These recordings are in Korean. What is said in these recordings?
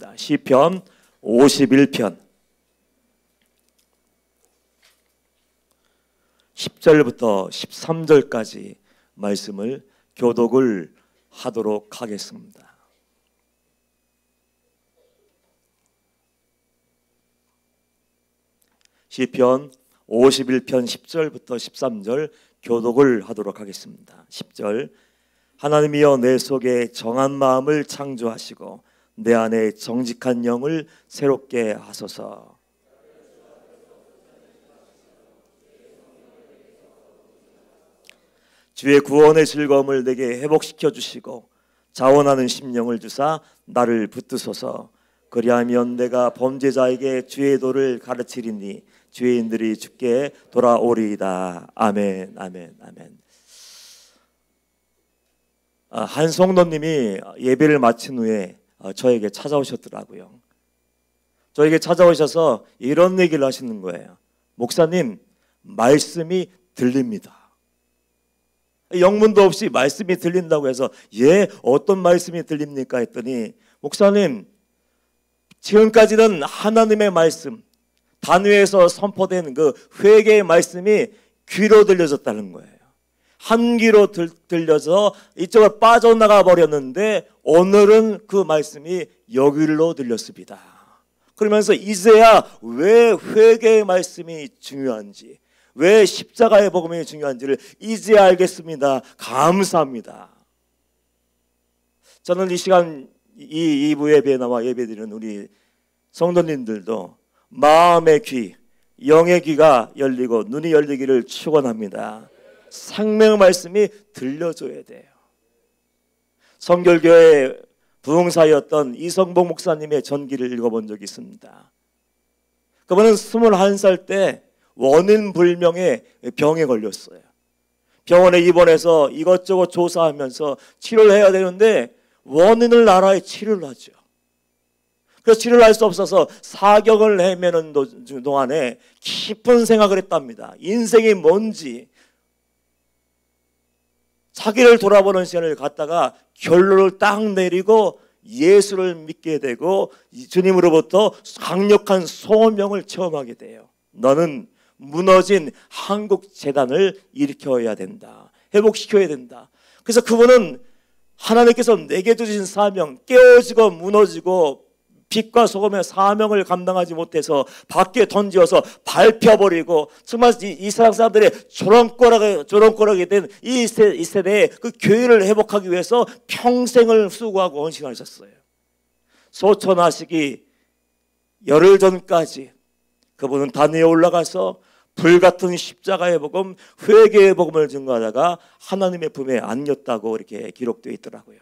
하겠습니다. 시편 51편 10절부터 13절까지 말씀을 교독을 하도록 하겠습니다. 시편 51편 10절부터 13절 교독을 하도록 하겠습니다. 10절 하나님이여 내 속에 정한 마음을 창조하시고 내 안에 정직한 영을 새롭게 하소서. 주의 구원의 즐거움을 내게 회복시켜 주시고 자원하는 심령을 주사 나를 붙드소서. 그리하면 내가 범죄자에게 주의 도를 가르치리니 죄인들이 주께 돌아오리이다. 아멘, 아멘, 아멘. 한성도님이 예배를 마친 후에 저에게 찾아오셨더라고요. 저에게 찾아오셔서 이런 얘기를 하시는 거예요. 목사님, 말씀이 들립니다. 영문도 없이 말씀이 들린다고 해서 예, 어떤 말씀이 들립니까? 했더니 목사님, 지금까지는 하나님의 말씀, 단위에서 선포된 그 회개의 말씀이 귀로 들려졌다는 거예요. 한 귀로 들려서 이쪽으로 빠져나가 버렸는데 오늘은 그 말씀이 여기로 들렸습니다. 그러면서 이제야 왜 회개의 말씀이 중요한지, 왜 십자가의 복음이 중요한지를 이제 알겠습니다. 감사합니다. 저는 이 시간 이 2부 예배에 나와 예배드리는 우리 성도님들도 마음의 귀, 영의 귀가 열리고 눈이 열리기를 축원합니다. 생명의 말씀이 들려줘야 돼요. 성결교회 부흥사였던 이성복 목사님의 전기를 읽어본 적이 있습니다. 그분은 21살 때 원인 불명의 병에 걸렸어요. 병원에 입원해서 이것저것 조사하면서 치료를 해야 되는데 원인을 알아야 치료를 하죠. 그래서 치료를 할 수 없어서 사경을 헤매는 동안에 깊은 생각을 했답니다. 인생이 뭔지, 자기를 돌아보는 시간을 갖다가 결론을 딱 내리고 예수를 믿게 되고 주님으로부터 강력한 소명을 체험하게 돼요. 너는 무너진 한국 재단을 일으켜야 된다. 회복시켜야 된다. 그래서 그분은 하나님께서 내게 주신 사명, 깨어지고 무너지고 빛과 소금의 사명을 감당하지 못해서 밖에 던지어서 밟혀버리고 정말 이 세상 사람들의 조롱거락이 된 이 세대에 그 교회를 회복하기 위해서 평생을 수고하고 헌신하셨어요. 소천하시기 열흘 전까지 그분은 단위에 올라가서 불같은 십자가의 복음, 회개의 복음을 증거하다가 하나님의 품에 안겼다고 이렇게 기록되어 있더라고요.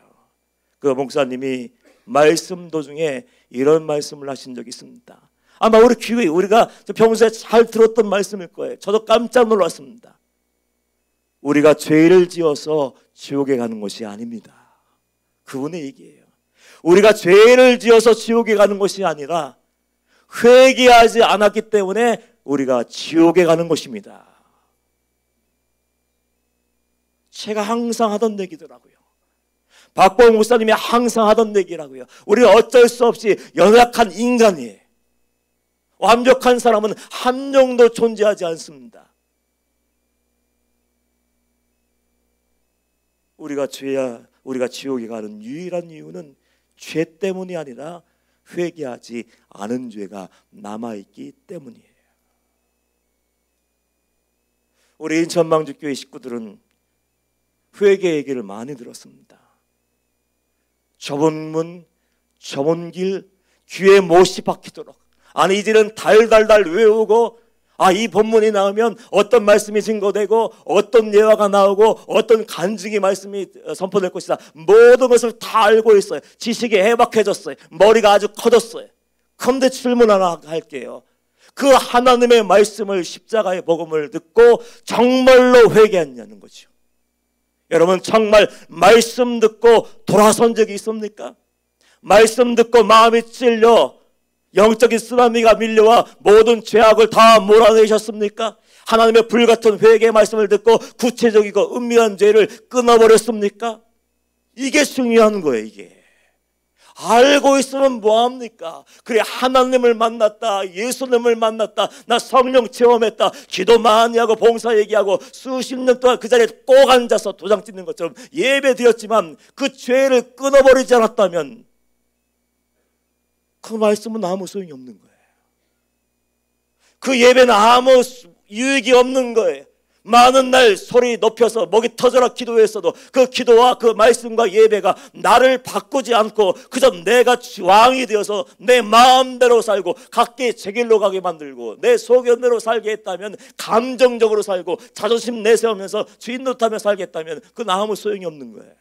그 목사님이 말씀 도중에 이런 말씀을 하신 적이 있습니다. 아마 우리가 평소에 잘 들었던 말씀일 거예요. 저도 깜짝 놀랐습니다. 우리가 죄를 지어서 지옥에 가는 것이 아닙니다. 그분의 얘기예요. 우리가 죄를 지어서 지옥에 가는 것이 아니라 회개하지 않았기 때문에 우리가 지옥에 가는 것입니다. 제가 항상 하던 얘기더라고요. 박보영 목사님이 항상 하던 얘기라고요. 우리는 어쩔 수 없이 연약한 인간이에요. 완벽한 사람은 한 명도 존재하지 않습니다. 우리가 지옥에 가는 유일한 이유는 죄 때문이 아니라 회개하지 않은 죄가 남아있기 때문이에요. 우리 인천망주교회 식구들은 회개 얘기를 많이 들었습니다. 좁은 문, 좁은 길, 귀에 못이 박히도록. 아니 이제는 달달달 외우고 이 본문이 나오면 어떤 말씀이 증거되고 어떤 예화가 나오고 어떤 간증이 말씀이 선포될 것이다. 모든 것을 다 알고 있어요. 지식이 해박해졌어요. 머리가 아주 커졌어요. 그런데 질문 하나 할게요. 그 하나님의 말씀을 십자가의 복음을 듣고 정말로 회개했냐는 거죠. 여러분 정말 말씀 듣고 돌아선 적이 있습니까? 말씀 듣고 마음이 찔려 영적인 쓰나미가 밀려와 모든 죄악을 다 몰아내셨습니까? 하나님의 불같은 회개의 말씀을 듣고 구체적이고 은밀한 죄를 끊어버렸습니까? 이게 중요한 거예요. 이게 알고 있으면 뭐합니까? 그래, 하나님을 만났다, 예수님을 만났다, 나 성령 체험했다, 기도 많이 하고 봉사 얘기하고 수십 년 동안 그 자리에 꼭 앉아서 도장 찍는 것처럼 예배 드렸지만 그 죄를 끊어버리지 않았다면 그 말씀은 아무 소용이 없는 거예요. 그 예배는 아무 유익이 없는 거예요. 많은 날 소리 높여서 목이 터져라 기도했어도 그 기도와 그 말씀과 예배가 나를 바꾸지 않고 그저 내가 왕이 되어서 내 마음대로 살고 각기 제 길로 가게 만들고 내 소견대로 살게 했다면, 감정적으로 살고 자존심 내세우면서 주인 노릇하며 살게 했다면 그건 아무 소용이 없는 거예요.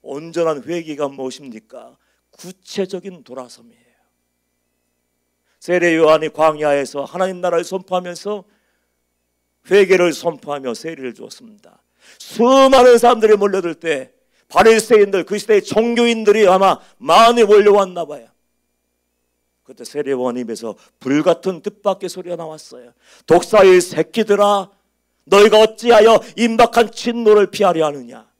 온전한 회개가 무엇입니까? 구체적인 돌아섬이에요. 세례 요한이 광야에서 하나님 나라를 선포하면서 회개를 선포하며 세례를 주었습니다. 수많은 사람들이 몰려들 때 바리새인들, 그 시대의 종교인들이 아마 많이 몰려왔나 봐요. 그때 세례 요한 입에서 불같은 뜻밖의 소리가 나왔어요. 독사의 새끼들아, 너희가 어찌하여 임박한 진노를 피하려 하느냐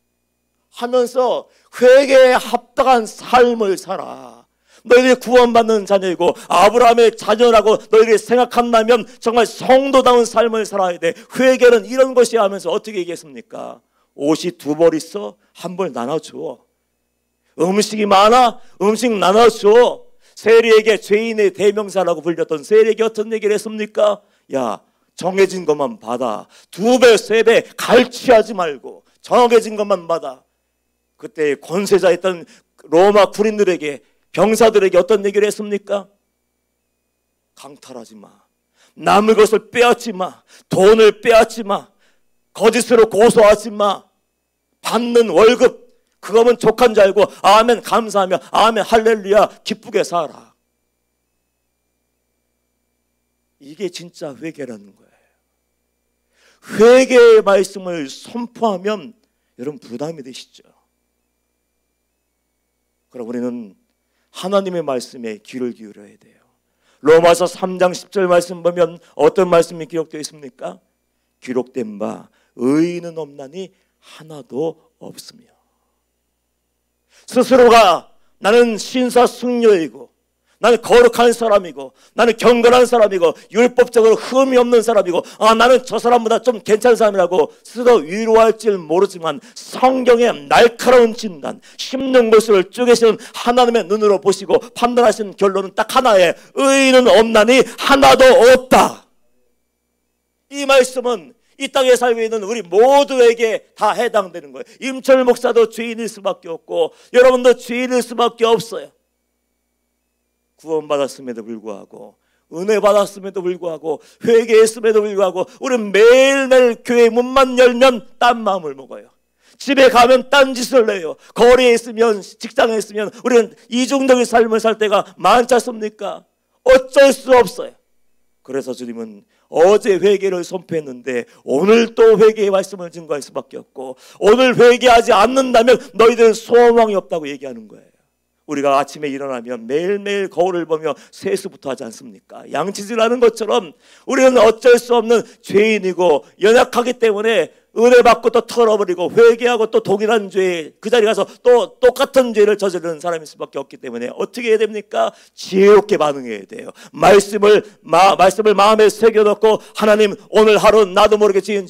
하면서 회개에 합당한 삶을 살아. 너희들이 구원받는 자녀이고 아브라함의 자녀라고 너희들이 생각한다면 정말 성도다운 삶을 살아야 돼. 회개는 이런 것이야 하면서 어떻게 얘기했습니까? 옷이 두 벌 있어? 한 벌 나눠줘. 음식이 많아? 음식 나눠줘. 세리에게 죄인의 대명사라고 불렸던 세리에게 어떤 얘기를 했습니까? 야, 정해진 것만 받아. 2배, 3배 갈취하지 말고 정해진 것만 받아. 그때 권세자였던 로마 군인들에게, 병사들에게 어떤 얘기를 했습니까? 강탈하지 마. 남의 것을 빼앗지 마. 돈을 빼앗지 마. 거짓으로 고소하지 마. 받는 월급 그거면 족한 줄 알고 아멘 감사하며 아멘 할렐루야 기쁘게 살아. 이게 진짜 회개라는 거예요. 회개의 말씀을 선포하면 여러분 부담이 되시죠? 그럼 우리는 하나님의 말씀에 귀를 기울여야 돼요. 로마서 3장 10절 말씀 보면 어떤 말씀이 기록되어 있습니까? 기록된 바 의인은 없나니 하나도 없으며. 스스로가 나는 신사숙녀이고 나는 거룩한 사람이고 나는 경건한 사람이고 율법적으로 흠이 없는 사람이고 나는 저 사람보다 좀 괜찮은 사람이라고 스스로 위로할지 모르지만 성경의 날카로운 진단, 심는 곳을 쪼개시는 하나님의 눈으로 보시고 판단하신 결론은 딱 하나예요. 의인은 없나니 하나도 없다. 이 말씀은 이 땅에 살고 있는 우리 모두에게 다 해당되는 거예요. 임철 목사도 죄인일 수밖에 없고 여러분도 죄인일 수밖에 없어요. 구원받았음에도 불구하고 은혜 받았음에도 불구하고 회개했음에도 불구하고 우리는 매일매일 교회 문만 열면 딴 마음을 먹어요. 집에 가면 딴 짓을 해요. 거리에 있으면 직장에 있으면 우리는 이중적인 삶을 살 때가 많지 않습니까? 어쩔 수 없어요. 그래서 주님은 어제 회개를 선포했는데 오늘 또 회개의 말씀을 증거할 수밖에 없고 오늘 회개하지 않는다면 너희들은 소망이 없다고 얘기하는 거예요. 우리가 아침에 일어나면 매일매일 거울을 보며 세수부터 하지 않습니까? 양치질하는 것처럼 우리는 어쩔 수 없는 죄인이고 연약하기 때문에 은혜 받고 또 털어버리고 회개하고 또 동일한 죄에 그 자리에 가서 또 똑같은 죄를 저지르는 사람일 수밖에 없기 때문에 어떻게 해야 됩니까? 지혜롭게 반응해야 돼요. 말씀을 마음에 새겨놓고 하나님 오늘 하루 나도 모르게 지은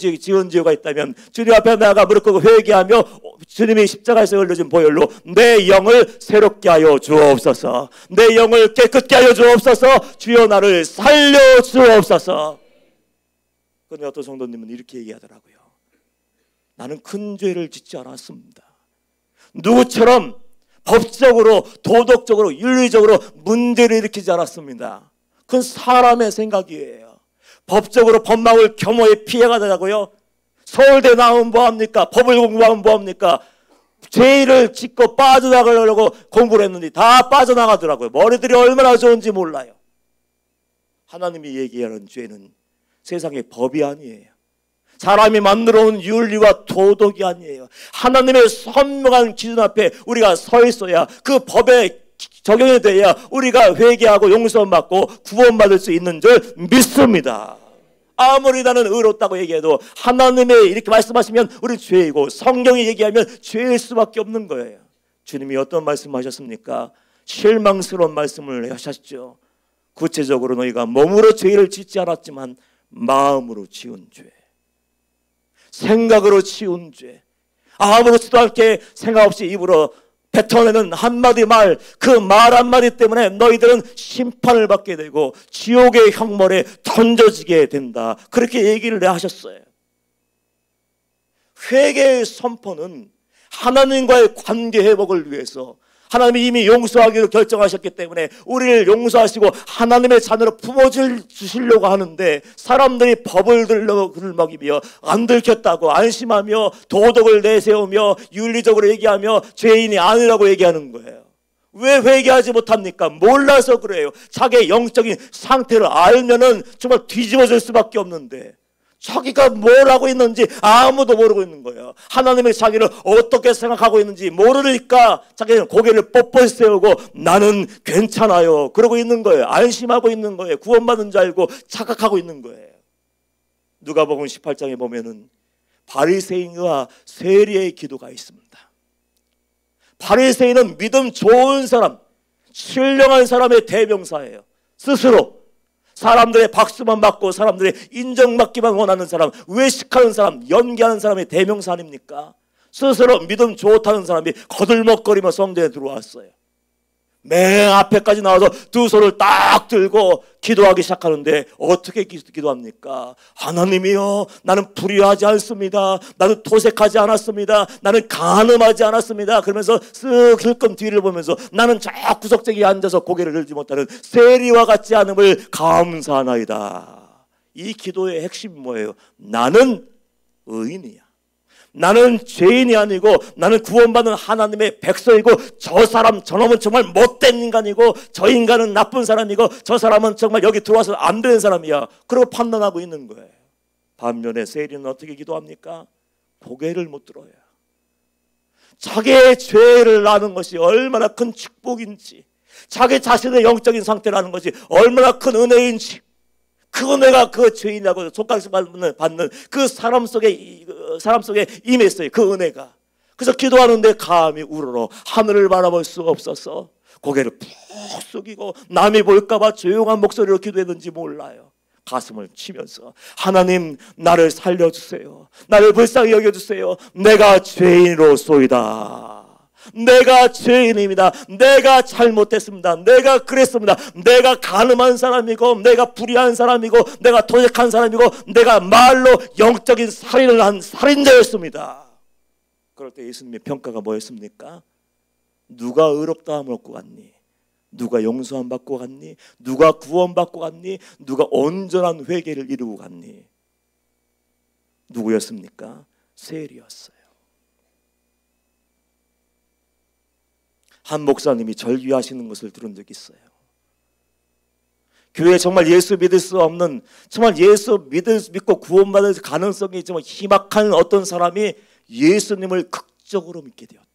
죄가 있다면 주님 앞에 나아가 무릎 꿇고 회개하며 주님이 십자가에서 흘려준 보혈로 내 영을 새롭게 하여 주옵소서. 내 영을 깨끗게 하여 주옵소서. 주여 나를 살려 주옵소서. 그런데 어떤 성도님은 이렇게 얘기하더라고요. 나는 큰 죄를 짓지 않았습니다. 누구처럼 법적으로 도덕적으로 윤리적으로 문제를 일으키지 않았습니다. 그건 사람의 생각이에요. 법적으로 법망을 겸허히 피해가더라고요. 서울대 나오면 뭐합니까? 법을 공부하면 뭐합니까? 죄를 짓고 빠져나가려고 공부를 했는데 다 빠져나가더라고요. 머리들이 얼마나 좋은지 몰라요. 하나님이 얘기하는 죄는 세상의 법이 아니에요. 사람이 만들어온 윤리와 도덕이 아니에요. 하나님의 선명한 기준 앞에 우리가 서 있어야 그 법에 적용이 돼야 우리가 회개하고 용서받고 구원받을 수 있는 줄 믿습니다. 아무리 나는 의롭다고 얘기해도 하나님의 이렇게 말씀하시면 우리 죄이고 성경이 얘기하면 죄일 수밖에 없는 거예요. 주님이 어떤 말씀하셨습니까? 실망스러운 말씀을 하셨죠. 구체적으로 너희가 몸으로 죄를 짓지 않았지만 마음으로 지은 죄, 생각으로 지은 죄, 아무렇지도 않게 생각 없이 입으로 뱉어내는 한마디 말, 그 말 한마디 때문에 너희들은 심판을 받게 되고 지옥의 형벌에 던져지게 된다. 그렇게 얘기를 하셨어요. 회개의 선포는 하나님과의 관계 회복을 위해서, 하나님이 이미 용서하기로 결정하셨기 때문에 우리를 용서하시고 하나님의 자녀로 품어주시려고 하는데, 사람들이 법을 들먹이며 안 들켰다고 안심하며 도덕을 내세우며 윤리적으로 얘기하며 죄인이 아니라고 얘기하는 거예요. 왜 회개하지 못합니까? 몰라서 그래요. 자기의 영적인 상태를 알면은 정말 뒤집어질 수밖에 없는데, 자기가 뭘 하고 있는지 아무도 모르고 있는 거예요. 하나님의 자기를 어떻게 생각하고 있는지 모르니까 자기는 고개를 뻣뻣이 세우고 나는 괜찮아요 그러고 있는 거예요. 안심하고 있는 거예요. 구원받은 줄 알고 착각하고 있는 거예요. 누가복음 18장에 보면은 바리새인과 세리의 기도가 있습니다. 바리새인은 믿음 좋은 사람, 신령한 사람의 대명사예요. 스스로 사람들의 박수만 받고 사람들의 인정받기만 원하는 사람, 외식하는 사람, 연기하는 사람의 대명사 아닙니까? 스스로 믿음 좋다는 사람이 거들먹거리며 성전에 들어왔어요. 맨 앞에까지 나와서 두 손을 딱 들고 기도하기 시작하는데 어떻게 기도합니까? 하나님이여, 나는 불의하지 않습니다. 나는 토색하지 않았습니다. 나는 간음하지 않았습니다. 그러면서 쓱 흘끔 뒤를 보면서 나는 저 구석쟁이에 앉아서 고개를 들지 못하는 세리와 같지 않음을 감사하나이다. 이 기도의 핵심이 뭐예요? 나는 의인이야. 나는 죄인이 아니고 나는 구원받은 하나님의 백성이고, 저 사람 저놈은 정말 못된 인간이고, 저 인간은 나쁜 사람이고, 저 사람은 정말 여기 들어와서 안 되는 사람이야. 그러고 판단하고 있는 거예요. 반면에 세리는 어떻게 기도합니까? 고개를 못 들어요. 자기의 죄를 아는 것이 얼마나 큰 축복인지, 자기 자신의 영적인 상태를 아는 것이 얼마나 큰 은혜인지, 그 은혜가 그 죄인이라고 속삭임 받는 그 사람 속에 임했어요. 그 은혜가. 그래서 기도하는데 감히 우러러 하늘을 바라볼 수 없어서 고개를 푹 숙이고 남이 볼까봐 조용한 목소리로 기도했는지 몰라요. 가슴을 치면서 하나님, 나를 살려주세요. 나를 불쌍히 여겨주세요. 내가 죄인으로소이다. 내가 죄인입니다. 내가 잘못했습니다. 내가 그랬습니다. 내가 간음한 사람이고, 내가 불의한 사람이고, 내가 도적한 사람이고, 내가 말로 영적인 살인을 한 살인자였습니다. 그럴 때 예수님의 평가가 뭐였습니까? 누가 의롭다함을 얻고 갔니? 누가 용서함 받고 갔니? 누가 구원 받고 갔니? 누가 온전한 회개를 이루고 갔니? 누구였습니까? 세리였어요. 한 목사님이 절규하시는 것을 들은 적이 있어요. 교회에 정말 예수 믿을 수 없는, 정말 예수 믿고 구원받을 가능성이 정말 희박한 어떤 사람이 예수님을 극적으로 믿게 되었대요.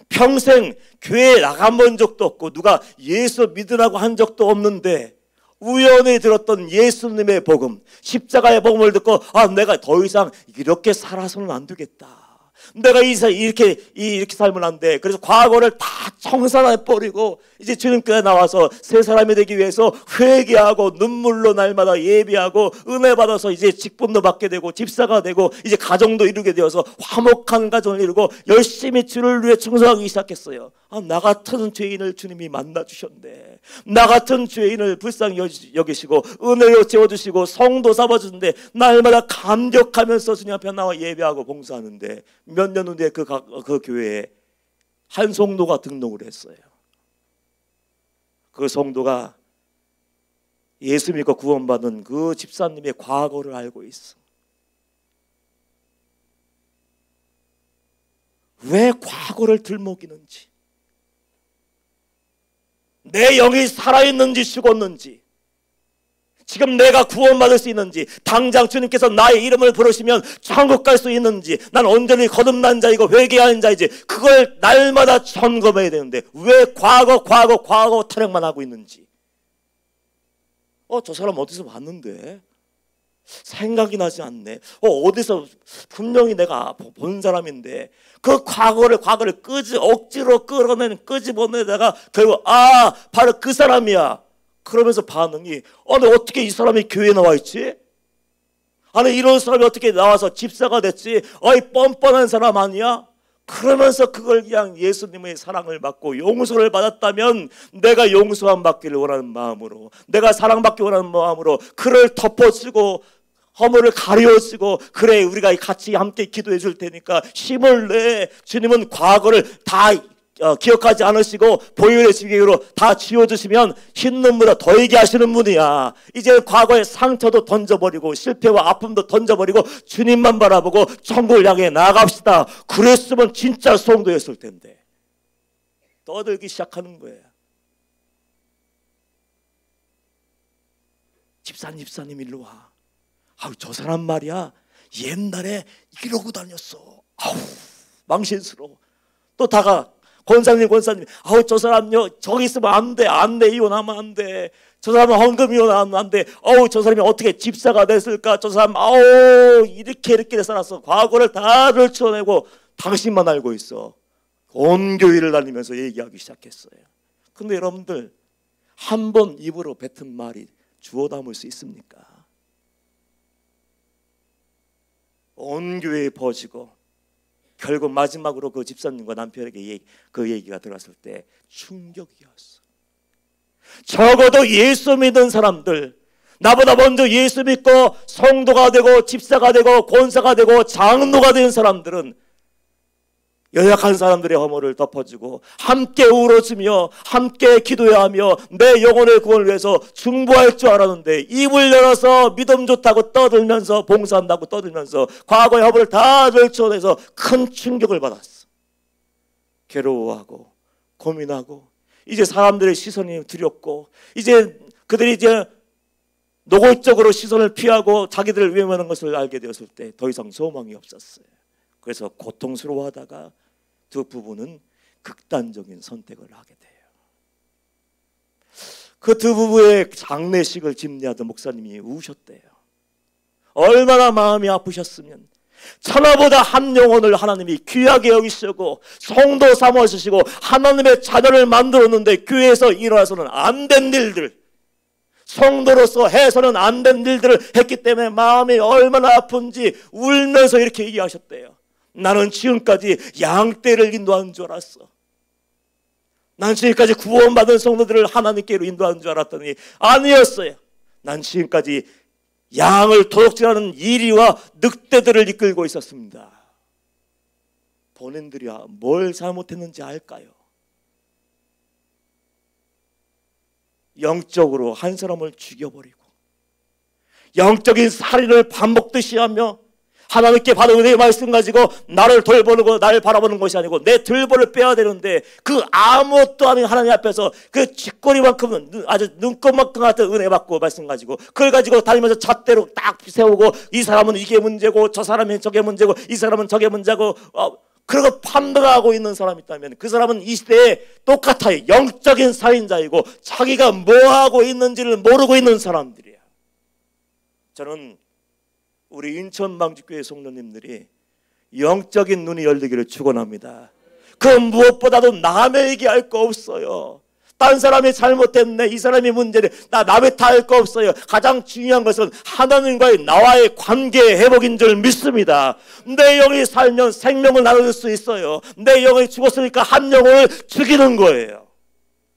평생 교회에 나가본 적도 없고 누가 예수 믿으라고 한 적도 없는데 우연히 들었던 예수님의 복음, 십자가의 복음을 듣고 내가 더 이상 이렇게 살아서는 안 되겠다. 내가 이렇게 살면 안 돼. 그래서 과거를 다 청산해버리고 이제 주님께 나와서 새 사람이 되기 위해서 회개하고 눈물로 날마다 예비하고 은혜 받아서 이제 직분도 받게 되고 집사가 되고 이제 가정도 이루게 되어서 화목한 가정을 이루고 열심히 주를 위해 충성하기 시작했어요. 나 같은 죄인을 주님이 만나주셨네. 나 같은 죄인을 불쌍히 여기시고 은혜로 채워주시고 성도 삼아주는데 날마다 감격하면서 주님 앞에 나와 예배하고 봉사하는데 몇 년 후에 그 교회에 한 성도가 등록을 했어요. 그 성도가 예수 믿고 구원받은 그 집사님의 과거를 알고 있어. 왜 과거를 들먹이는지, 내 영이 살아있는지 죽었는지, 지금 내가 구원받을 수 있는지, 당장 주님께서 나의 이름을 부르시면 천국 갈 수 있는지, 난 온전히 거듭난 자이고 회개하는 자이지, 그걸 날마다 점검해야 되는데 왜 과거 타령만 하고 있는지. 저 사람 어디서 봤는데, 생각이 나지 않네. 어디서 분명히 내가 본 사람인데 그 과거를 억지로 끌어낸 끄집어내다가 결국 바로 그 사람이야. 그러면서 반응이 아니 어떻게 이 사람이 교회에 나와 있지? 아니 이런 사람이 어떻게 나와서 집사가 됐지? 뻔뻔한 사람 아니야? 그러면서 그걸 그냥 예수님의 사랑을 받고 용서를 받았다면 내가 용서함 받기를 원하는 마음으로, 내가 사랑받기 원하는 마음으로 그를 덮어주고 허물을 가려주고, 그래 우리가 같이 함께 기도해 줄 테니까 힘을 내. 주님은 과거를 다 기억하지 않으시고 보혈의 지경으로 다 지워주시면 흰 눈보다 더이게 하시는 분이야. 이제 과거의 상처도 던져버리고 실패와 아픔도 던져버리고 주님만 바라보고 천국을 향해 나아갑시다. 그랬으면 진짜 성도였을 텐데. 떠들기 시작하는 거예요. 집사님 일로 와. 저 사람 말이야 옛날에 이러고 다녔어. 망신스러워. 또 다가 권사님 저 사람요 저기 있으면 안 돼 이혼하면 안 돼. 저 사람은 헌금 이혼하면 안 돼. 저 사람이 어떻게 집사가 됐을까? 저 사람 이렇게 살았어. 과거를 다 들춰내고 당신만 알고 있어. 온 교회를 다니면서 얘기하기 시작했어요. 근데 여러분들 한 번 입으로 뱉은 말이 주워 담을 수 있습니까? 온 교회에 퍼지고 결국 마지막으로 그 집사님과 남편에게 그 얘기가 들어갔을 때 충격이었어. 적어도 예수 믿는 사람들, 나보다 먼저 예수 믿고 성도가 되고 집사가 되고 권사가 되고 장로가 된 사람들은 연약한 사람들의 허물을 덮어주고 함께 울어주며 함께 기도하며 내 영혼의 구원을 위해서 중보할 줄 알았는데 입을 열어서 믿음 좋다고 떠들면서 봉사한다고 떠들면서 과거의 허물을 다 들춰내서 큰 충격을 받았어. 괴로워하고 고민하고 이제 사람들의 시선이 두렵고 이제 그들이 노골적으로 시선을 피하고 자기들을 위험하는 것을 알게 되었을 때 더 이상 소망이 없었어요. 그래서 고통스러워하다가 두 부부는 극단적인 선택을 하게 돼요. 그 두 부부의 장례식을 집례하던 목사님이 우셨대요. 얼마나 마음이 아프셨으면 천하보다 한 영혼을 하나님이 귀하게 여기시고 성도 삼아주시고 하나님의 자녀를 만들었는데 교회에서 일어나서는 안 된 일들, 성도로서 해서는 안 된 일들을 했기 때문에 마음이 얼마나 아픈지 울면서 이렇게 얘기하셨대요. 나는 지금까지 양떼를 인도하는 줄 알았어. 난 지금까지 구원받은 성도들을 하나님께로 인도하는 줄 알았더니 아니었어요. 난 지금까지 양을 도둑질하는 이리와 늑대들을 이끌고 있었습니다. 본인들이 뭘 잘못했는지 알까요? 영적으로 한 사람을 죽여버리고 영적인 살인을 반복듯이 하며 하나님께 받은 은혜의 말씀 가지고 나를 돌보는 거, 나를 바라보는 것이 아니고 내 들보를 빼야 되는데 그 아무것도 아닌 하나님 앞에서 그 쥐꼬리만큼 아주 눈곱만큼 같은 은혜 받고 말씀 가지고 그걸 가지고 다니면서 잣대로 딱 세우고 이 사람은 이게 문제고 저 사람은 저게 문제고 이 사람은 저게 문제고 그러고 판단하고 있는 사람이 있다면 그 사람은 이 시대에 똑같아요. 영적인 살인자이고 자기가 뭐하고 있는지를 모르고 있는 사람들이야. 저는 우리 인천방직교회 성도님들이 영적인 눈이 열리기를 축원합니다. 그 무엇보다도 남의 얘기할 거 없어요. 딴 사람이 잘못했네, 이 사람이 문제네, 나 남의 다 할 거 없어요. 가장 중요한 것은 하나님과의 나와의 관계 회복인 줄 믿습니다. 내 영이 살면 생명을 나눌 수 있어요. 내 영이 죽었으니까 한 영을 죽이는 거예요.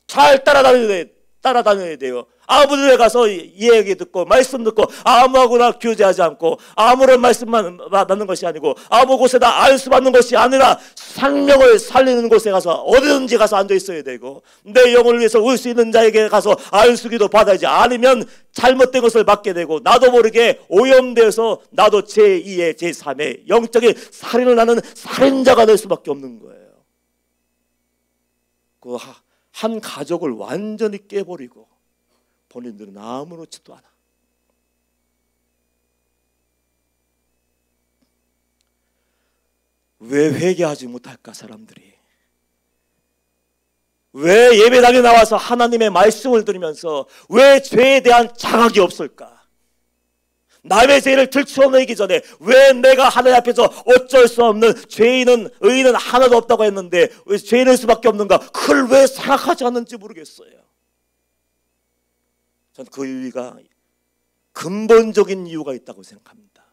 잘 따라다녀야 돼요. 아무데 가서 이 얘기 듣고 말씀 듣고 아무하고나 교제하지 않고 아무런 말씀만 받는 것이 아니고 아무 곳에다 안수받는 것이 아니라 생명을 살리는 곳에 가서 어디든지 가서 앉아 있어야 되고 내 영혼을 위해서 울 수 있는 자에게 가서 안수기도 받아야지. 아니면 잘못된 것을 받게 되고 나도 모르게 오염되어서 나도 제2의 제3의 영적인 살인을 하는 살인자가 될 수밖에 없는 거예요. 그 한 가족을 완전히 깨버리고 본인들은 아무렇지도 않아. 왜 회개하지 못할까 사람들이? 왜 예배당에 나와서 하나님의 말씀을 들으면서 왜 죄에 대한 자각이 없을까? 남의 죄를 들추어내기 전에 왜 내가 하나님 앞에서 어쩔 수 없는 의인은 하나도 없다고 했는데 왜 죄인일 수밖에 없는가? 그걸 왜 생각하지 않는지 모르겠어요. 저는 그 이유가 근본적인 이유가 있다고 생각합니다.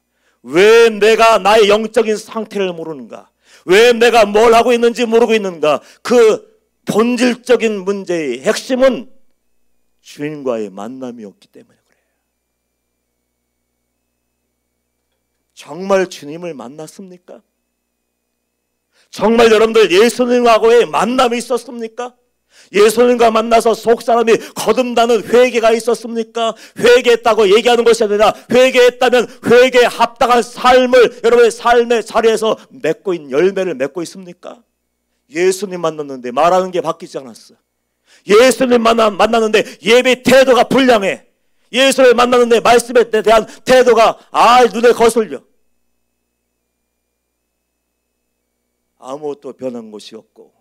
왜 내가 나의 영적인 상태를 모르는가? 왜 내가 뭘 하고 있는지 모르고 있는가? 그 본질적인 문제의 핵심은 주님과의 만남이었기 때문에 그래요. 정말 주님을 만났습니까? 정말 여러분들 예수님하고의 만남이 있었습니까? 예수님과 만나서 속사람이 거듭나는 회개가 있었습니까? 회개했다고 얘기하는 것이 아니라 회개했다면 회개에 합당한 삶을 여러분의 삶의 자리에서 맺고 있는 열매를 맺고 있습니까? 예수님 만났는데 말하는 게 바뀌지 않았어. 예수님 만났는데 예배 태도가 불량해. 예수를 만났는데 말씀에 대한 태도가 눈에 거슬려. 아무것도 변한 것이 없고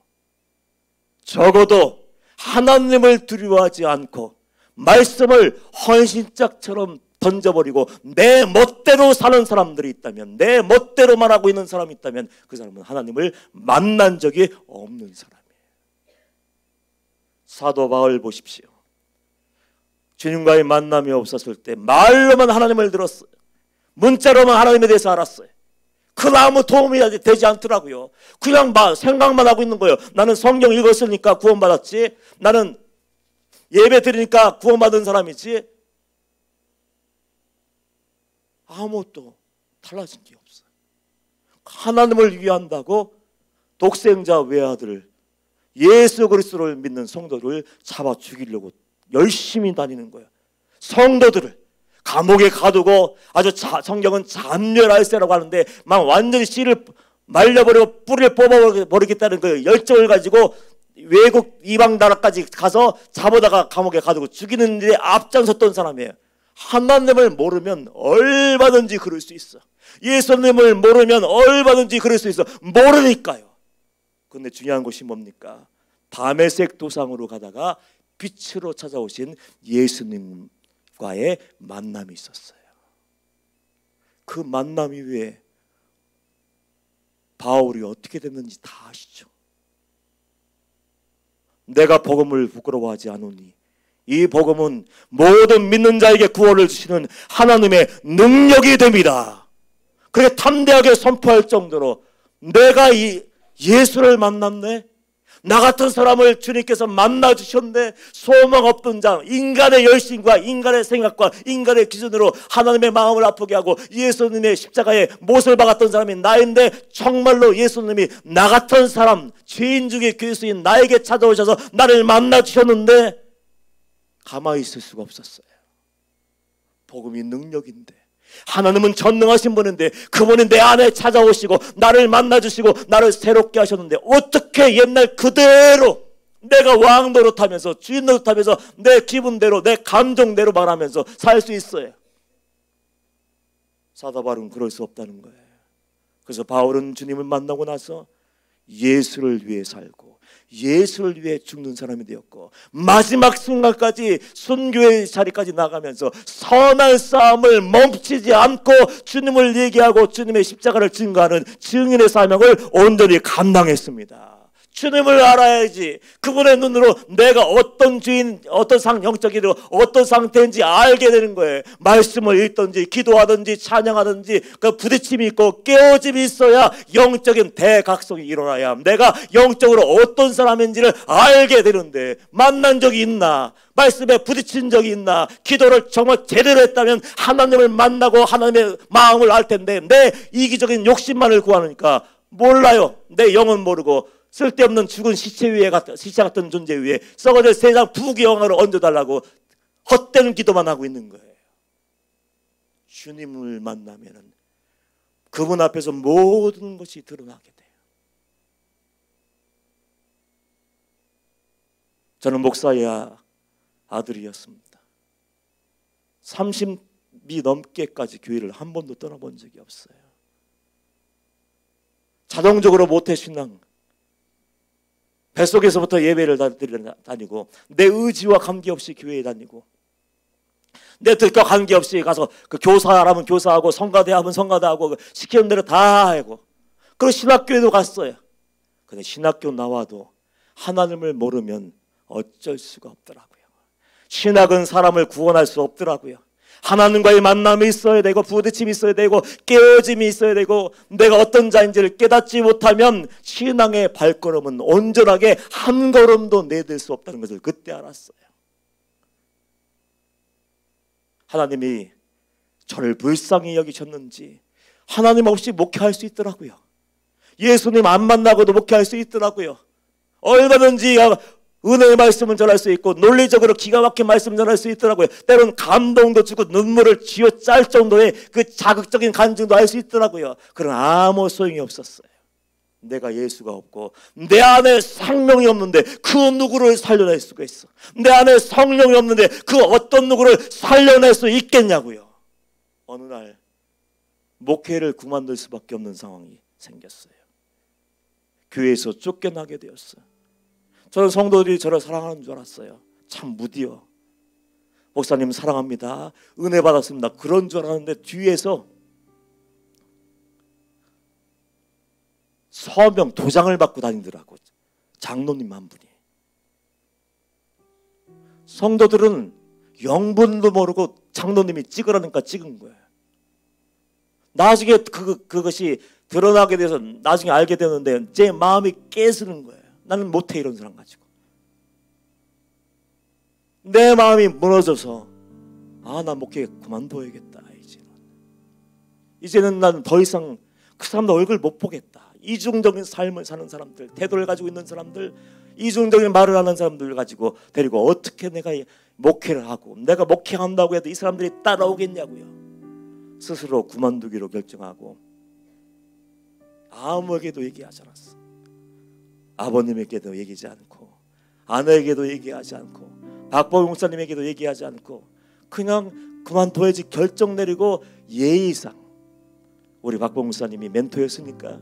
적어도 하나님을 두려워하지 않고 말씀을 헌신짝처럼 던져버리고 내 멋대로 사는 사람들이 있다면, 내 멋대로 말하고 있는 사람이 있다면 그 사람은 하나님을 만난 적이 없는 사람이에요. 사도 바울 보십시오. 주님과의 만남이 없었을 때 말로만 하나님을 들었어요. 문자로만 하나님에 대해서 알았어요. 그러나 아무 도움이 되지 않더라고요. 그냥 생각만 하고 있는 거예요. 나는 성경 읽었으니까 구원받았지. 나는 예배 드리니까 구원받은 사람이지. 아무것도 달라진 게 없어요. 하나님을 위한다고 독생자 외아들을, 예수 그리스도를 믿는 성도를 잡아 죽이려고 열심히 다니는 거예요. 성도들을 감옥에 가두고 아주 성경은 잔멸할세라고 하는데 막 완전히 씨를 말려버리고 뿌리를 뽑아버리겠다는 그 열정을 가지고 외국 이방 나라까지 가서 잡아다가 감옥에 가두고 죽이는 일에 앞장섰던 사람이에요. 하나님을 모르면 얼마든지 그럴 수 있어. 예수님을 모르면 얼마든지 그럴 수 있어. 모르니까요. 그런데 중요한 것이 뭡니까? 다메섹 도상으로 가다가 빛으로 찾아오신 예수님과의 만남이 있었어요. 그 만남 이후에 바울이 어떻게 됐는지 다 아시죠? 내가 복음을 부끄러워하지 않으니 이 복음은 모든 믿는 자에게 구원을 주시는 하나님의 능력이 됩니다. 그렇게 담대하게 선포할 정도로 내가 이 예수를 만났네, 나 같은 사람을 주님께서 만나주셨네, 소망 없던 자, 인간의 열심과 인간의 생각과 인간의 기준으로 하나님의 마음을 아프게 하고 예수님의 십자가에 못을 박았던 사람이 나인데 정말로 예수님이 나 같은 사람, 죄인 중에 교수인 나에게 찾아오셔서 나를 만나주셨는데 가만히 있을 수가 없었어요. 복음이 능력인데, 하나님은 전능하신 분인데 그분이 내 안에 찾아오시고 나를 만나주시고 나를 새롭게 하셨는데 어떻게 옛날 그대로 내가 왕 노릇하면서 주인 노릇하면서 내 기분대로 내 감정대로 말하면서 살 수 있어요? 사도 바울은 그럴 수 없다는 거예요. 그래서 바울은 주님을 만나고 나서 예수를 위해 살고 예수를 위해 죽는 사람이 되었고 마지막 순간까지 순교의 자리까지 나가면서 선한 싸움을 멈추지 않고 주님을 얘기하고 주님의 십자가를 증거하는 증인의 사명을 온전히 감당했습니다. 주님을 알아야지 그분의 눈으로 내가 어떤 주인, 어떤 영적이고 어떤 상태인지 알게 되는 거예요. 말씀을 읽든지 기도하든지 찬양하든지 그 부딪힘이 있고 깨어짐이 있어야 영적인 대각성이 일어나야 내가 영적으로 어떤 사람인지를 알게 되는데, 만난 적이 있나, 말씀에 부딪힌 적이 있나, 기도를 정말 제대로 했다면 하나님을 만나고 하나님의 마음을 알 텐데 내 이기적인 욕심만을 구하니까 몰라요. 내 영은 모르고 쓸데없는 죽은 시체 같은 존재 위에 썩어질 세상 부귀영화를 얹어달라고 헛되는 기도만 하고 있는 거예요. 주님을 만나면은 그분 앞에서 모든 것이 드러나게 돼요. 저는 목사의 아들이었습니다. 30이 넘게까지 교회를 한 번도 떠나본 적이 없어요. 자동적으로 모태신앙, 뱃속에서부터 예배를 다니고 내 의지와 관계없이 교회에 다니고 내 뜻과 관계없이 가서 그 교사하면 교사하고 성가대하면 성가대하고 시키는 대로 다 하고, 그리고 신학교에도 갔어요. 근데 신학교 나와도 하나님을 모르면 어쩔 수가 없더라고요. 신학은 사람을 구원할 수 없더라고요. 하나님과의 만남이 있어야 되고, 부딪힘이 있어야 되고, 깨어짐이 있어야 되고, 내가 어떤 자인지를 깨닫지 못하면 신앙의 발걸음은 온전하게 한 걸음도 내딜 수 없다는 것을 그때 알았어요. 하나님이 저를 불쌍히 여기셨는지 하나님 없이 목회할 수 있더라고요. 예수님 안 만나고도 목회할 수 있더라고요. 얼마든지 은혜의 말씀을 전할 수 있고, 논리적으로 기가 막힌 말씀을 전할 수 있더라고요. 때로는 감동도 주고 눈물을 쥐어짤 정도의 그 자극적인 간증도 할 수 있더라고요. 그러나 아무 소용이 없었어요. 내가 예수가 없고 내 안에 생명이 없는데 그 누구를 살려낼 수가 있어? 내 안에 성령이 없는데 그 어떤 누구를 살려낼 수 있겠냐고요. 어느 날 목회를 그만둘 수밖에 없는 상황이 생겼어요. 교회에서 쫓겨나게 되었어요. 저는 성도들이 저를 사랑하는 줄 알았어요. 참 무디어. 목사님 사랑합니다, 은혜 받았습니다, 그런 줄 알았는데 뒤에서 서명 도장을 받고 다니더라고. 장로님 한 분이. 성도들은 영분도 모르고 장로님이 찍으라니까 찍은 거예요. 나중에 그것이 드러나게 돼서 나중에 알게 되는데 제 마음이 깨지는 거예요. 나는 못해, 이런 사람 가지고. 내 마음이 무너져서 나 목회 그만둬야겠다. 이제는 나는 더 이상 그 사람들 얼굴 못 보겠다. 이중적인 삶을 사는 사람들, 태도를 가지고 있는 사람들, 이중적인 말을 하는 사람들 가지고 데리고 어떻게 내가 목회를 하고, 내가 목회한다고 해도 이 사람들이 따라오겠냐고요. 스스로 그만두기로 결정하고 아무에게도 얘기하지 않았어. 아버님에게도 얘기하지 않고, 아내에게도 얘기하지 않고, 박보영 목사님에게도 얘기하지 않고, 그냥 그만둬야지 결정 내리고, 예의상 우리 박보영 목사님이 멘토였으니까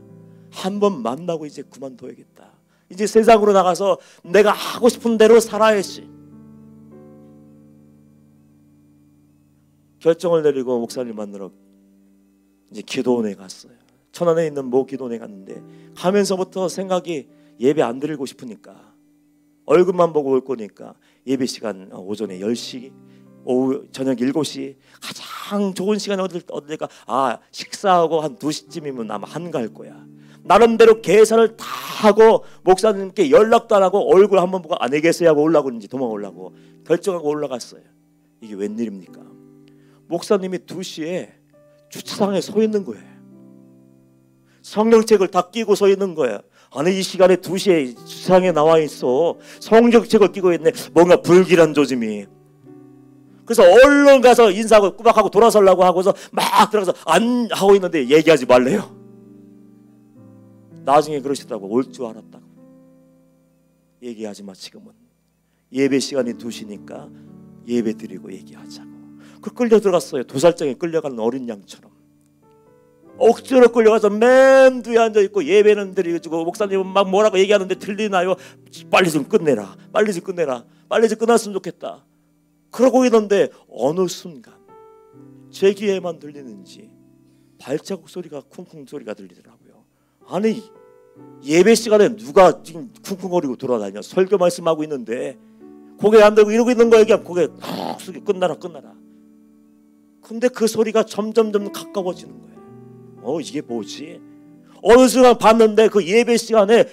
한 번 만나고 이제 그만둬야겠다. 이제 세상으로 나가서 내가 하고 싶은 대로 살아야지. 결정을 내리고 목사님 만나러 이제 기도원에 갔어요. 천안에 있는 모 기도원에 갔는데, 가면서부터 생각이 예배 안 드리고 싶으니까, 얼굴만 보고 올 거니까 예배 시간 오전에 10시, 오후 저녁 7시, 가장 좋은 시간에 어딜까? 식사하고 한 2시쯤이면 아마 한가할 거야. 나름대로 계산을 다 하고 목사님께 연락도 안 하고 얼굴 한번 보고 안녕히 계세요 하고 올라오는지 도망오려고 결정하고 올라갔어요. 이게 웬일입니까? 목사님이 2시에 주차장에 서 있는 거예요. 성경책을 다 끼고 서 있는 거예요. 아니, 이 시간에 2시에 주차장에 나와 있어. 성경책을 끼고 있네. 뭔가 불길한 조짐이. 그래서 얼른 가서 인사하고 꾸박하고 돌아서려고 하고서 막 들어가서 안 하고 있는데 얘기하지 말래요. 나중에 그러시더라고. 올 줄 알았다고. 얘기하지 마, 지금은. 예배 시간이 2시니까 예배 드리고 얘기하자고. 그 끌려 들어갔어요. 도살장에 끌려가는 어린 양처럼. 억지로 끌려가서 맨 뒤에 앉아있고 예배는 드리고, 목사님은 막 뭐라고 얘기하는데 들리나요? 빨리 좀 끝내라. 빨리 좀 끝내라. 빨리 좀 끝났으면 좋겠다. 그러고 있는데 어느 순간 제 귀에만 들리는지 발자국 소리가, 쿵쿵 소리가 들리더라고요. 아니, 예배 시간에 누가 지금 쿵쿵거리고 돌아다녀? 설교 말씀하고 있는데 고개 안 들고 이러고 있는 거야. 그냥 고개 푹 숙여 끝나라. 근데 그 소리가 점점 가까워지는 거예요. 이게 뭐지? 어느 순간 봤는데 그 예배 시간에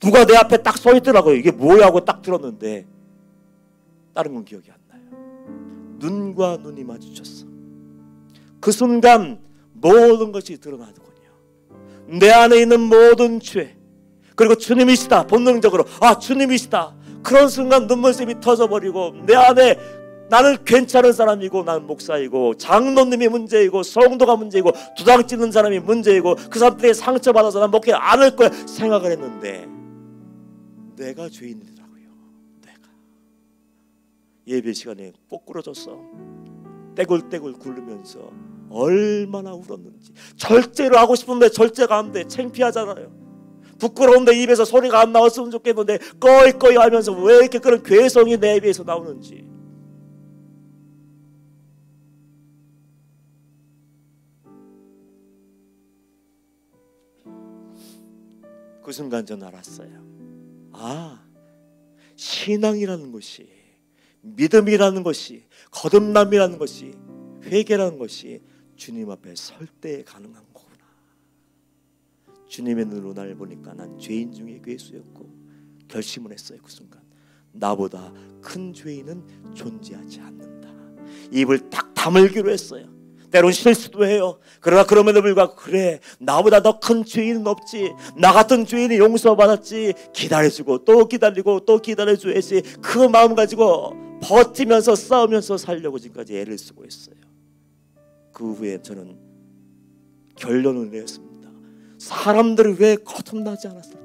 누가 내 앞에 딱 서 있더라고요. 이게 뭐야 하고 딱 들었는데 다른 건 기억이 안 나요. 눈과 눈이 마주쳤어. 그 순간 모든 것이 드러나더군요. 내 안에 있는 모든 죄, 그리고 주님이시다. 본능적으로 주님이시다. 그런 순간 눈물샘이 터져버리고, 내 안에 나는 괜찮은 사람이고, 나는 목사이고, 장로님이 문제이고, 성도가 문제이고, 두당 찢는 사람이 문제이고, 그 사람들이 상처받아서 난 목회 안 할 거야 생각을 했는데, 내가 죄인이더라고요. 내가 예배 시간에 꼬꾸러졌어. 떼굴떼굴 굴르면서 얼마나 울었는지. 절제를 하고 싶은데 절제가 안 돼. 창피하잖아요. 부끄러운데 입에서 소리가 안 나왔으면 좋겠는데 꺼이꺼이 하면서 왜 이렇게 그런 괴성이 내 입에서 나오는지. 그 순간 저는 알았어요. 신앙이라는 것이, 믿음이라는 것이, 거듭남이라는 것이, 회개라는 것이 주님 앞에 설 때 가능한 거구나. 주님의 눈으로 나를 보니까 난 죄인 중에 괴수였고 결심을 했어요. 그 순간 나보다 큰 죄인은 존재하지 않는다. 입을 딱 다물기로 했어요. 때론 실수도 해요. 그러나 그럼에도 불구하고 그래, 나보다 더 큰 죄인은 없지, 나 같은 죄인이 용서받았지, 기다려주고 또 기다리고 또 기다려줘야지, 그 마음 가지고 버티면서 싸우면서 살려고 지금까지 애를 쓰고 있어요. 그 후에 저는 결론을 내었습니다. 사람들이 왜 거듭나지 않았을까?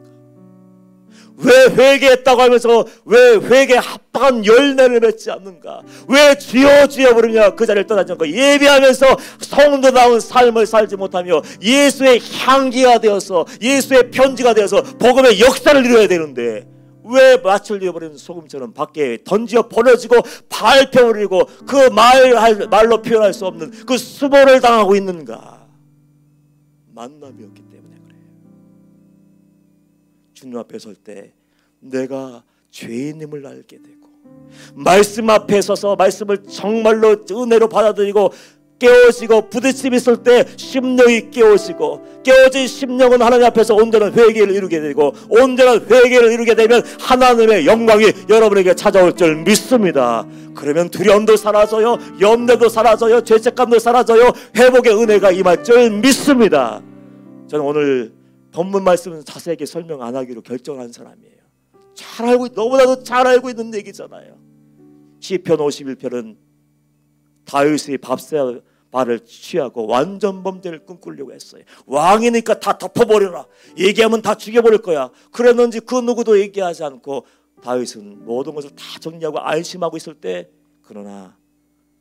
왜 회개했다고 하면서 왜 회개에 합당한 열매를 맺지 않는가? 왜 주여 주여 부르며 그 자리를 떠나지 않고 예배하면서 성도다운 삶을 살지 못하며 예수의 향기가 되어서, 예수의 편지가 되어서 복음의 역사를 이루어야 되는데 왜 낯을 잃어버리는 소금처럼 밖에 던져 버려지고 밟혀버리고 그 말로 표현할 수 없는 그 수모를 당하고 있는가? 만남이 없기 때문에 그래요. 주님 앞에 설 때 내가 죄인임을 알게 되고, 말씀 앞에 서서 말씀을 정말로 은혜로 받아들이고 깨어지고 부딪힘이 있을 때 심령이 깨어지고, 깨어진 심령은 하나님 앞에서 온전한 회개를 이루게 되고, 온전한 회개를 이루게 되면 하나님의 영광이 여러분에게 찾아올 줄 믿습니다. 그러면 두려움도 사라져요, 염려도 사라져요, 죄책감도 사라져요, 회복의 은혜가 임할 줄 믿습니다. 저는 오늘 본문 말씀은 자세하게 설명 안 하기로 결정한 사람이에요. 잘 알고, 너무나도 잘 알고 있는 얘기잖아요. 시편 51편은 다윗이 밥새발을 취하고 완전 범죄를 꿈꾸려고 했어요. 왕이니까 다 덮어버려라, 얘기하면 다 죽여버릴 거야. 그랬는지 그 누구도 얘기하지 않고 다윗은 모든 것을 다 정리하고 안심하고 있을 때, 그러나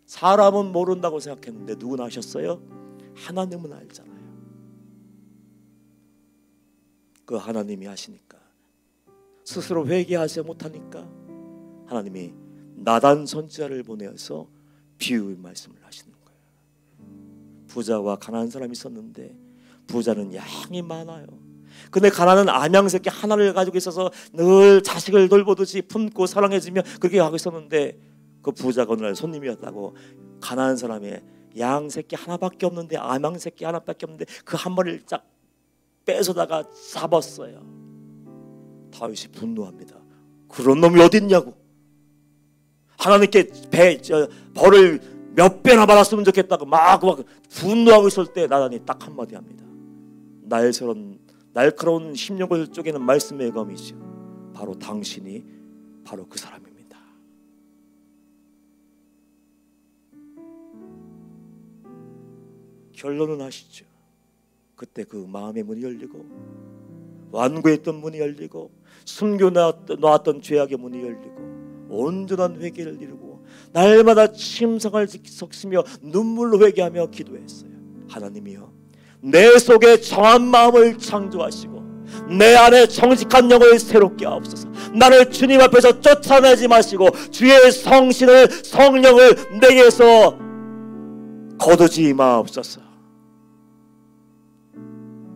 사람은 모른다고 생각했는데 누구나 아셨어요? 하나님은 알잖아요. 그 하나님이 아시니까, 스스로 회개하지 못하니까 하나님이 나단 선지자를 보내어서 비유의 말씀을 하시는 거예요. 부자와 가난한 사람이 있었는데 부자는 양이 많아요. 근데 가난한 암양 새끼 하나를 가지고 있어서 늘 자식을 돌보듯이 품고 사랑해주며 그렇게 하고 있었는데, 그 부자가 어느 날 손님이 왔다고 가난한 사람의 양 새끼 하나밖에 없는데, 암양 새끼 하나밖에 없는데 그 한 마리를 쫙 뺏어다가 잡았어요. 다윗이 분노합니다. 그런 놈이 어디 있냐고. 하나님께 벌을 몇 배나 받았으면 좋겠다고 막 분노하고 있을 때 나단이 딱 한마디 합니다. 날카로운 심령을 쪼개는 말씀의 검이죠. 바로 당신이 바로 그 사람입니다. 결론은 아시죠? 그때 그 마음의 문이 열리고, 완고했던 문이 열리고, 숨겨놓았던 죄악의 문이 열리고, 온전한 회개를 이루고 날마다 침상을 섞으며 눈물로 회개하며 기도했어요. 하나님이여, 내 속에 정한 마음을 창조하시고 내 안에 정직한 영을 새롭게 하옵소서. 나를 주님 앞에서 쫓아내지 마시고 주의 성령을 내게서 거두지 마옵소서.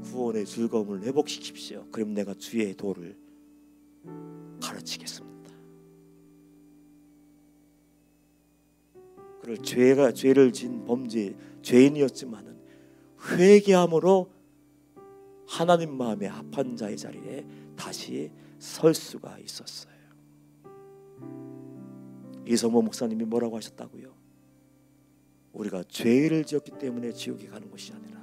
구원의 즐거움을 회복시키십시오. 그럼 내가 주의 도를 가르치겠습니다. 그럴 죄를 진 죄인이었지만은 회개함으로 하나님 마음에 합한 자의 자리에 다시 설 수가 있었어요. 이성모 목사님이 뭐라고 하셨다고요? 우리가 죄를 지었기 때문에 지옥에 가는 것이 아니라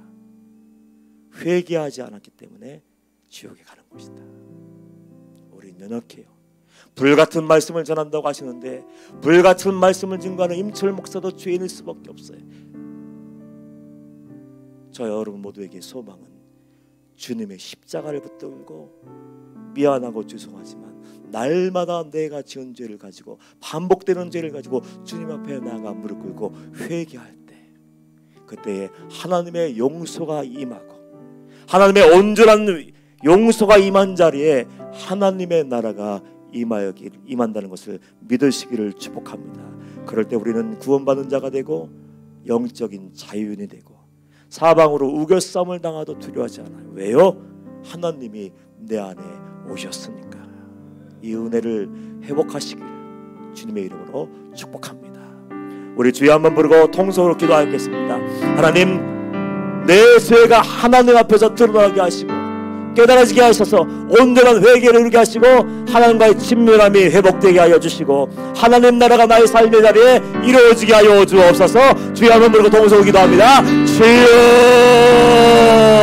회개하지 않았기 때문에 지옥에 가는 것이다. 우리 연약해요. 불같은 말씀을 전한다고 하시는데 불같은 말씀을 증거하는 임철 목사도 죄인일 수밖에 없어요. 저 여러분 모두에게 소망은 주님의 십자가를 붙들고 미안하고 죄송하지만 날마다 내가 지은 죄를 가지고 반복되는 죄를 가지고 주님 앞에 나아가 무릎 꿇고 회개할 때, 그때에 하나님의 용서가 임하고 하나님의 온전한 용서가 임한 자리에 하나님의 나라가 임한다는 것을 믿으시기를 축복합니다. 그럴 때 우리는 구원받는 자가 되고 영적인 자유인이 되고 사방으로 우겨싸움을 당하도 두려워하지 않아요. 왜요? 하나님이 내 안에 오셨으니까 이 은혜를 회복하시길 주님의 이름으로 축복합니다. 우리 주여 한번 부르고 통성으로 기도하겠습니다. 하나님, 내 죄가 하나님 앞에서 드러나게 하시고 깨달아지게 하셔서 온전한 회개를 이루게 하시고 하나님과의 친밀함이 회복되게 하여 주시고 하나님 나라가 나의 삶의 자리에 이루어지게 하여 주옵소서. 주여 한번 부르고 통성으로 기도합니다. 주여